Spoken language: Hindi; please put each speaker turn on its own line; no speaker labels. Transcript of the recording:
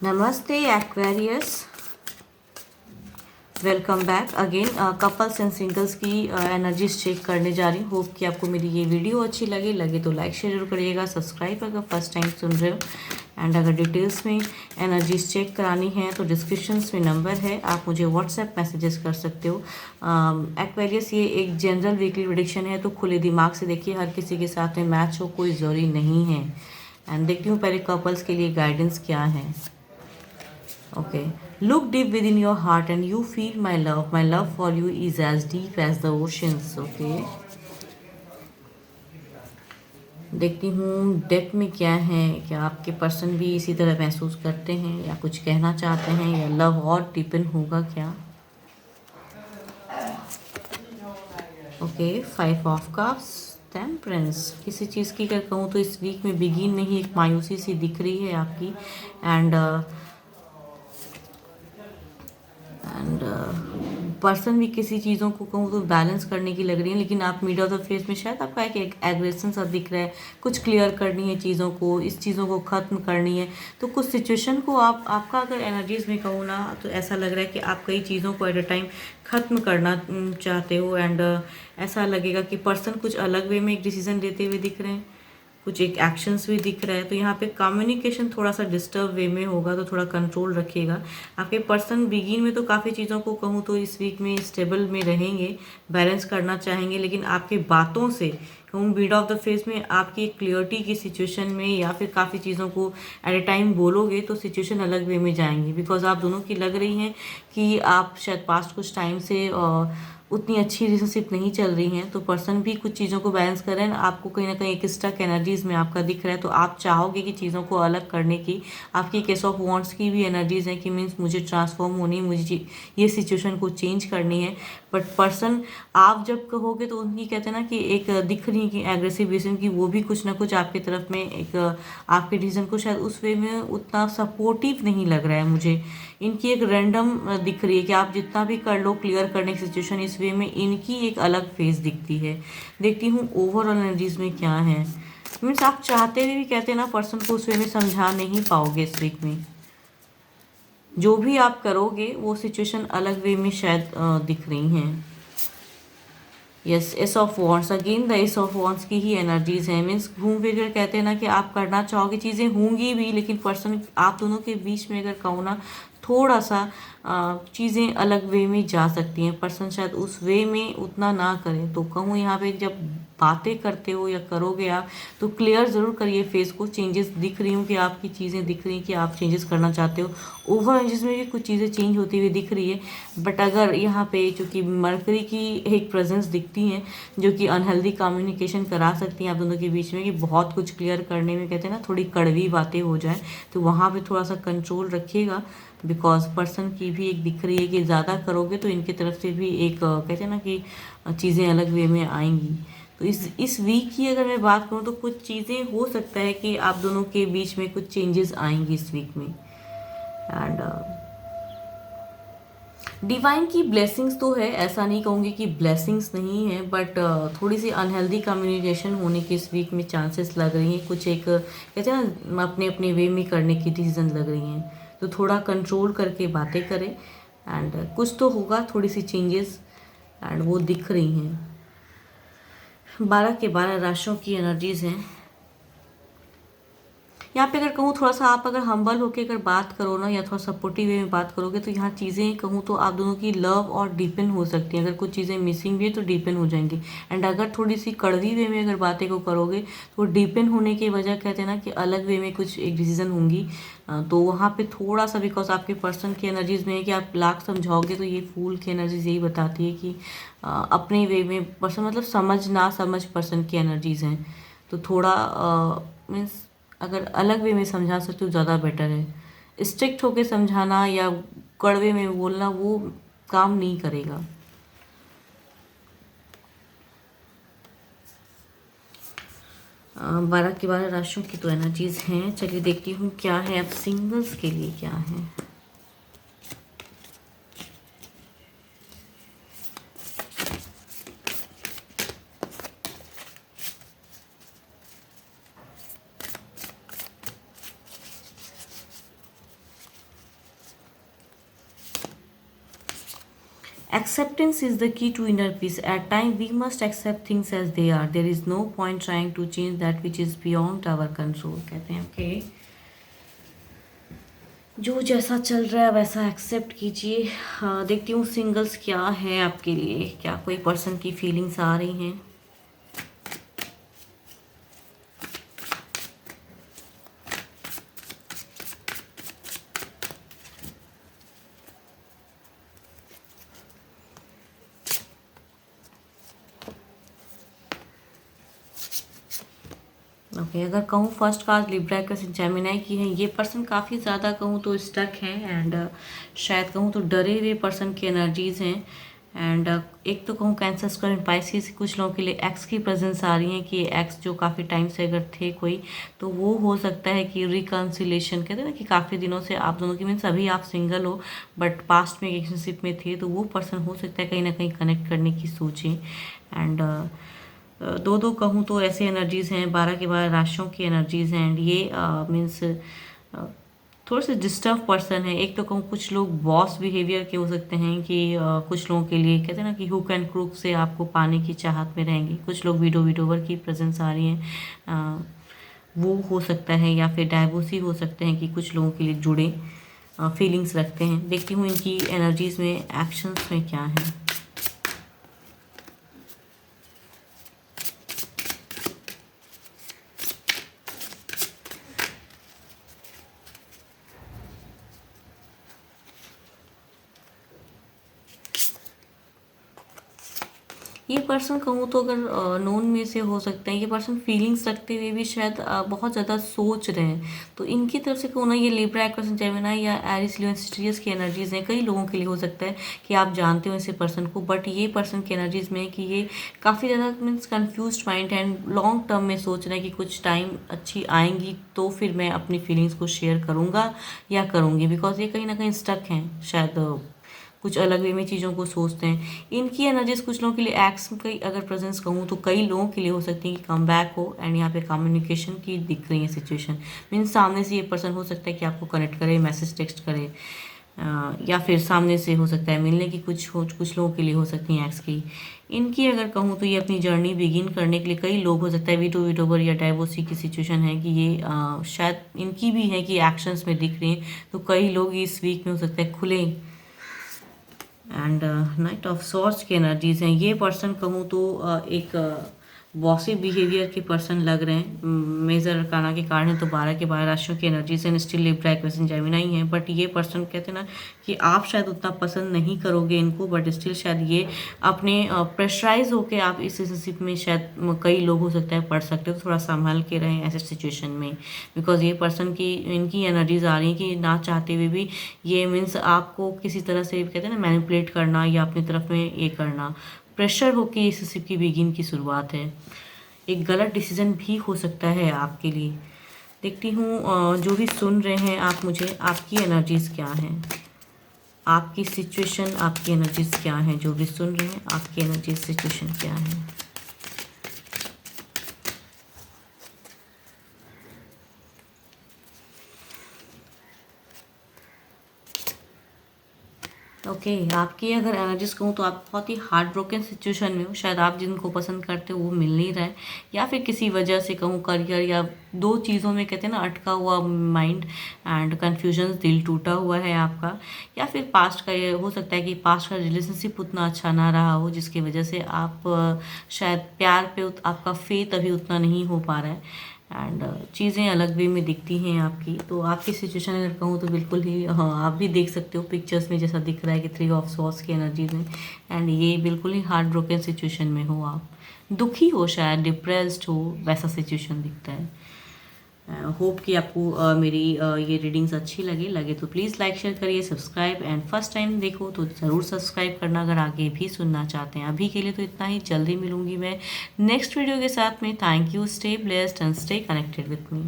नमस्ते Aquarius, welcome back again. Couples and singles की एनर्जीज चेक करने जा रही हूँ। होप कि आपको मेरी ये वीडियो अच्छी लगे तो लाइक शेयर जरूर करिएगा, सब्सक्राइब अगर फर्स्ट टाइम सुन रहे हो। एंड अगर डिटेल्स में एनर्जीज चेक करानी है तो डिस्क्रिप्शंस में नंबर है, आप मुझे व्हाट्सएप मैसेजेस कर सकते हो। एक्वेरियस ये एक जनरल वीकली प्रेडिक्शन है, तो खुले दिमाग से देखिए, हर किसी के साथ में मैच हो कोई ज़रूरी नहीं है। एंड देखती हूँ पहले कपल्स के लिए गाइडेंस क्या है। Okay. Look deep within your heart and you feel my love. My love for you is as deep as the oceans. Okay. देखती हूँ डेप्थ में क्या है, क्या आपके पर्सन भी इसी तरह महसूस करते हैं या कुछ कहना चाहते हैं, या लव और डीपन होगा क्या। Okay, 5 of cups, temperance. किसी चीज़ की अगर कहूँ तो इस वीक में बिगिन में ही एक मायूसी सी दिख रही है आपकी। एंड पर्सन भी किसी चीज़ों को कहूँ तो बैलेंस करने की लग रही है, लेकिन आप मिड ऑफ द फेस में शायद आपका एक एग्रेशन सा दिख रहा है। कुछ क्लियर करनी है चीज़ों को, इस चीज़ों को ख़त्म करनी है। तो कुछ सिचुएशन को आपका अगर एनर्जीज में कहूँ ना, तो ऐसा लग रहा है कि आप कई चीज़ों को एट अ टाइम ख़त्म करना चाहते हो। एंड ऐसा लगेगा कि पर्सन कुछ अलग वे में एक डिसीजन लेते हुए दिख रहे हैं, कुछ एक एक्शंस भी दिख रहा है। तो यहाँ पे कम्युनिकेशन थोड़ा सा डिस्टर्ब वे में होगा, तो थोड़ा कंट्रोल रखिएगा। आपके पर्सन बिगिन में तो काफ़ी चीज़ों को कहूँ तो इस वीक में स्टेबल में रहेंगे, बैलेंस करना चाहेंगे, लेकिन आपके बातों से कहूँ मिड ऑफ द फेस में आपकी एक क्लियरिटी की सिचुएशन में, या फिर काफ़ी चीज़ों को एट ए टाइम बोलोगे तो सिचुएशन अलग वे में जाएंगी। बिकॉज आप दोनों की लग रही हैं कि आप शायद पास्ट कुछ टाइम से उतनी अच्छी रिलेशनशिप नहीं चल रही हैं, तो पर्सन भी कुछ चीज़ों को बैलेंस कर रहे हैं। आपको कहीं ना कहीं एक स्टक एनर्जीज में आपका दिख रहा है, तो आप चाहोगे कि चीज़ों को अलग करने की। आपकी केस ऑफ वॉन्ट्स की भी एनर्जीज है कि मीन्स मुझे ट्रांसफॉर्म होनी है, मुझे ये सिचुएशन को चेंज करनी है। बट पर्सन आप जब कहोगे तो उनकी कहते हैं ना कि एक दिख रही है कि एग्रेसिवेशन की, वो भी कुछ ना कुछ आपकी तरफ में एक आपके डिसीजन को शायद उस वे में उतना सपोर्टिव नहीं लग रहा है मुझे। इनकी एक रैंडम दिख रही है कि आप जितना भी कर लो क्लियर करने की सिचुएशन, इस वे में इनकी एक अलग फेस दिखती है। देखती हूँ ओवरऑल एनर्जीज में क्या है। मीन्स आप चाहते हुए भी कहते हैं ना, पर्सन को उस वे में समझा नहीं पाओगे इस वीक में। जो भी आप करोगे वो सिचुएशन अलग वे में शायद दिख रही हैं। Yes, S of wants, again the S of wants की ही एनर्जीज हैं। मीन्स घूम फिर कर कहते हैं ना कि आप करना चाहोगे, चीज़ें होंगी भी, लेकिन पर्सन आप दोनों के बीच में अगर कहूँ ना, थोड़ा सा चीज़ें अलग वे में जा सकती हैं। पर्सन शायद उस वे में उतना ना करें, तो कहूँ यहाँ पे जब बातें करते हो या करोगे आप, तो क्लियर ज़रूर करिए फेस को। चेंजेस दिख रही हूँ कि आपकी चीज़ें दिख रही हैं कि आप चेंजेस करना चाहते हो। ओवर एनर्जीज में भी कुछ चीज़ें चेंज होती हुई दिख रही है। बट अगर यहाँ पे चूँकि मरकरी की एक प्रेजेंस दिखती है जो कि अनहेल्दी कम्युनिकेशन करा सकती हैं आप दोनों के बीच में, कि बहुत कुछ क्लियर करने में कहते हैं ना थोड़ी कड़वी बातें हो जाए, तो वहाँ पे थोड़ा सा कंट्रोल रखिएगा। बिकॉज पर्सन की भी एक दिख रही है कि ज़्यादा करोगे तो इनकी तरफ से भी एक कहते हैं ना कि चीज़ें अलग वे में आएंगी। तो इस वीक की अगर मैं बात करूँ तो कुछ चीज़ें हो सकता है कि आप दोनों के बीच में कुछ चेंजेस आएंगी इस वीक में। एंड डिवाइन की ब्लेसिंग्स तो है, ऐसा नहीं कहूँगी कि ब्लेसिंग्स नहीं है, बट थोड़ी सी अनहेल्दी कम्युनिकेशन होने की इस वीक में चांसेस लग रही हैं। कुछ एक कहते हैं ना अपने अपने वे में करने की डिसीजन लग रही हैं, तो थोड़ा कंट्रोल करके बातें करें। एंड कुछ तो होगा, थोड़ी सी चेंजेस एंड वो दिख रही हैं। 12 के 12 राशियों की एनर्जीज हैं यहाँ पे। अगर कहूँ थोड़ा सा आप अगर हम्बल होकर अगर बात करो ना, या थोड़ा सपोर्टिव वे में बात करोगे, तो यहाँ चीज़ें कहूँ तो आप दोनों की लव और डीपन हो सकती हैं। अगर कुछ चीज़ें मिसिंग भी है तो डीपन हो जाएंगी। एंड अगर थोड़ी सी कड़वी वे में अगर बातें को करोगे, तो डीपन होने की वजह कहते हैं ना कि अलग वे में कुछ एक डिसीजन होंगी। तो वहाँ पे थोड़ा सा, बिकॉज आपके पर्सन की एनर्जीज में है कि आप लाख समझाओगे, तो ये फूल की एनर्जीज यही बताती है कि अपने वे में पर्सन मतलब समझ ना समझ पर्सन की एनर्जीज हैं। तो थोड़ा मीन्स अगर अलग वे में समझा सकते हो ज़्यादा बेटर है। स्ट्रिक्ट होके समझाना या कड़वे में बोलना वो काम नहीं करेगा। 12 की 12 राशियों की तो एनर्जीज हैं। चलिए देखती हूँ क्या है अब सिंगल्स के लिए क्या है। Acceptance is the key to inner peace. At times, we must accept things as they are. There is no point trying to change that which is beyond our control. कहते हैं कि जो जैसा चल रहा है वैसा एक्सेप्ट कीजिए। देखती हूँ सिंगल्स क्या है आपके लिए, क्या कोई पर्सन की फीलिंग्स आ रही हैं। ओके अगर कहूँ first card Libra Aquarius Gemini की है, ये पर्सन काफ़ी ज़्यादा कहूँ तो स्टक है एंड शायद कहूँ तो डरे हुए पर्सन की एनर्जीज़ हैं। एंड एक तो कहूँ कैंसर स्क्वायर पाइसिस, कुछ लोगों के लिए एक्स की प्रेजेंस आ रही है कि एक्स जो काफ़ी टाइम से अगर थे कोई, तो वो हो सकता है कि रिकन्सिलेशन कहते हैं ना कि काफ़ी दिनों से आप दोनों की मीन्स अभी आप सिंगल हो बट पास्ट में रिलेशनशिप में थे, तो वो पर्सन हो सकता है कहीं ना कहीं कनेक्ट करने की सोचें। एंड दो कहूँ तो ऐसे एनर्जीज़ हैं, 12 के 12 राशियों की एनर्जीज़ हैं एंड ये मीन्स थोड़े से डिस्टर्ब पर्सन है। एक तो कहूँ कुछ लोग बॉस बिहेवियर के हो सकते हैं कि कुछ लोगों के लिए कहते हैं ना कि हुक एंड क्रूक से आपको पाने की चाहत में रहेंगे। कुछ लोग विडोवर की प्रेजेंस आ रही हैं, वो हो सकता है, या फिर डाइवोर्सी हो सकते हैं कि कुछ लोगों के लिए जुड़े फीलिंग्स रखते हैं। देखती हूँ इनकी एनर्जीज़ में एक्शंस में क्या है। ये पर्सन कहूँ तो अगर नोन में से हो सकते हैं, ये पर्सन फीलिंग्स रखते हुए भी शायद बहुत ज़्यादा सोच रहे हैं। तो इनकी तरफ से कहूँ ना, ये लिब्रा एक्वेरियस जेमिनी या एरिस लियो सेजिटेरियस की एनर्जीज़ हैं। कई लोगों के लिए हो सकता है कि आप जानते हो इसे पर्सन को, बट ये पर्सन की एनर्जीज़ में है कि ये काफ़ी ज़्यादा मीन्स कन्फ्यूज माइंड है एंड लॉन्ग टर्म में सोच रहे हैं कि कुछ टाइम अच्छी आएंगी तो फिर मैं अपनी फीलिंग्स को शेयर करूँगा या करूँगी, बिकॉज ये कहीं ना कहीं स्टक हैं, शायद कुछ अलग वे में चीज़ों को सोचते हैं। इनकी एनर्जीज कुछ लोगों के लिए एक्स की अगर प्रेजेंस कहूँ तो कई लोगों के लिए हो सकती है कि कम बैक हो एंड यहाँ पे कम्युनिकेशन की दिख रही है सिचुएशन। मीन्स सामने से ये पर्सन हो सकता है कि आपको कनेक्ट करे, मैसेज टेक्स्ट करे, या फिर सामने से हो सकता है मिलने की कुछ लोगों के लिए हो सकती हैं एक्स की। इनकी अगर कहूँ तो ये अपनी जर्नी बिगिन करने के लिए कई लोग हो सकता है विडोवर या डाइवोर्सी की सिचुएशन है कि ये शायद इनकी भी है कि एक्शंस में दिख रही हैं। तो कई लोग इस वीक में हो सकता है खुले। एंड नाइट ऑफ सॉर्ट्स की एनर्जीज़ हैं। ये पर्सन कहूँ तो एक बॉसी बिहेवियर के पर्सन लग रहे हैं। मेजर अरकाना के कारण तो 12 के 12 राशियों की एनर्जीज हैं, स्टिल लिब्रा एक्वेरियस जेमिनी हैं। बट ये पर्सन कहते हैं ना कि आप शायद उतना पसंद नहीं करोगे इनको, बट स्टिल शायद ये अपने प्रेशराइज होके आप इस रिलेशनशिप में शायद कई लोग हो सकता है पढ़ सकते हो। थोड़ा संभाल के रहें ऐसे सिचुएशन में, बिकॉज ये पर्सन की इनकी एनर्जीज आ रही हैं कि ना चाहते हुए भी ये मीन्स आपको किसी तरह से कहते हैं ना मैनिपुलेट करना या अपनी तरफ में ये करना, प्रेशर होकर इस रिलेशनशिप की बिगिन की शुरुआत है। एक गलत डिसीजन भी हो सकता है आपके लिए। देखती हूँ जो भी सुन रहे हैं आप मुझे, आपकी एनर्जीज़ क्या हैं, आपकी सिचुएशन, आपकी एनर्जीज़ क्या हैं। जो भी सुन रहे हैं आपकी एनर्जीज सिचुएशन क्या है। ओके आपकी अगर एनर्जीज कहूँ तो आप बहुत ही हार्ट ब्रोकन सिचुएशन में हो। शायद आप जिनको पसंद करते हो वो मिल नहीं रहा है, या फिर किसी वजह से कहूँ करियर या दो चीज़ों में कहते हैं ना अटका हुआ माइंड एंड कन्फ्यूजन, दिल टूटा हुआ है आपका। या फिर पास्ट का ये हो सकता है कि पास्ट का रिलेशनशिप उतना अच्छा ना रहा हो जिसकी वजह से आप शायद प्यार पे आपका फेथ अभी उतना नहीं हो पा रहा है एंड चीज़ें अलग वे में दिखती हैं आपकी। तो आपकी सिचुएशन अगर कहूँ तो बिल्कुल ही हाँ आप भी देख सकते हो पिक्चर्स में जैसा दिख रहा है कि 3 ऑफ सॉर्ड्स की एनर्जीज में एंड ये बिल्कुल ही हार्ट ब्रोकन सिचुएशन में हो, आप दुखी हो, शायद डिप्रेस्ड हो, वैसा सिचुएशन दिखता है। होप कि आपको मेरी ये रीडिंग्स अच्छी लगे तो प्लीज़ लाइक शेयर करिए, सब्सक्राइब एंड फर्स्ट टाइम देखो तो ज़रूर सब्सक्राइब करना अगर आगे भी सुनना चाहते हैं। अभी के लिए तो इतना ही, जल्दी मिलूंगी मैं नेक्स्ट वीडियो के साथ में। Thank you, stay blessed and stay connected with me.